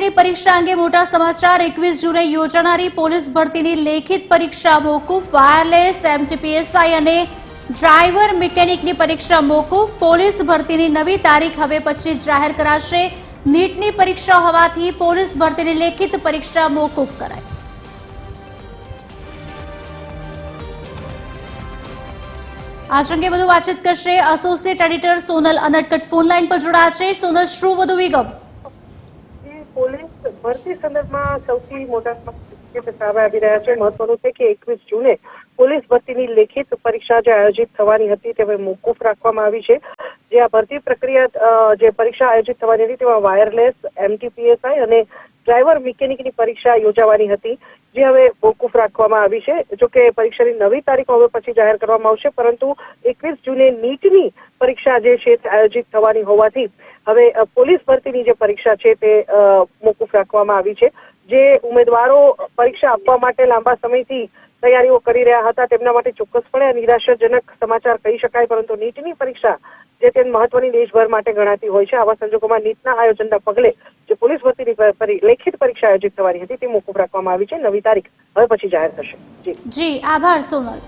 ભરતીની પરીક્ષા અંગે મોટા સમાચાર। 21 જૂને યોજાનારી પોલીસ ભરતીની લેખિત પરીક્ષા મોકૂફ। વાયરલેસ એમટીપીએસઆઈ અને ડ્રાઈવર મિકેનિકની પરીક્ષા મોકૂફ। પોલીસ ભરતીની નવી તારીખ હવે પછી જાહેર કરાશે। નીટની પરીક્ષા હોવાથી પોલીસ ભરતીની લેખિત પરીક્ષા મોકૂફ કરાઈ। आज अंगे વધુ વાતચીત કરશે એસોસિએટ એડિટર સોનલ અનટકટ ફોન લાઈન પર જોડાયા છે। સોનલ, શું વધુ વિગત? પોલીસ ભરતી સંદર્ભમાં સૌથી મોટા સામે આવી રહ્યા છે। મહત્વનું છે કે 21 જૂને પોલીસ ભરતીની લેખિત પરીક્ષા જે આયોજિત થવાની હતી તે હવે મોકૂફ રાખવામાં આવી છે। જે આ ભરતી પ્રક્રિયા જે પરીક્ષા આયોજિત થવાની હતી તેમાં વાયરલેસ એમટીપીએસઆઈ અને ડ્રાઈવર મિકેનિકની પરીક્ષા યોજાવાની હતી, જે હવે મોકૂફ રાખવામાં આવી છે। જોકે પરીક્ષાની નવી તારીખ હવે પછી જાહેર કરવામાં આવશે, પરંતુ 21 જૂને નીટની પરીક્ષા જે છે તે આયોજિત થવાની હોવાથી હવે પોલીસ ભરતીની જે પરીક્ષા છે તે મોકૂફ રાખવામાં આવી છે। જે ઉમેદવારો પરીક્ષા આપવા માટે લાંબા સમયથી તૈયારીઓ કરી રહ્યા હતા તેમના માટે ચોક્કસપણે નિરાશાજનક સમાચાર કહી શકાય, પરંતુ નીટની પરીક્ષા જે તે મહત્વની દેશભર માટે ગણાતી હોય છે, આવા સંજોગોમાં નીટના આયોજનના પગલે જે પોલીસ ભરતીની લેખિત પરીક્ષા આયોજિત થવાની હતી તે મોકૂફ રાખવામાં આવી છે। નવી તારીખ હવે પછી જાહેર થશે। જી, આભાર સોનલ।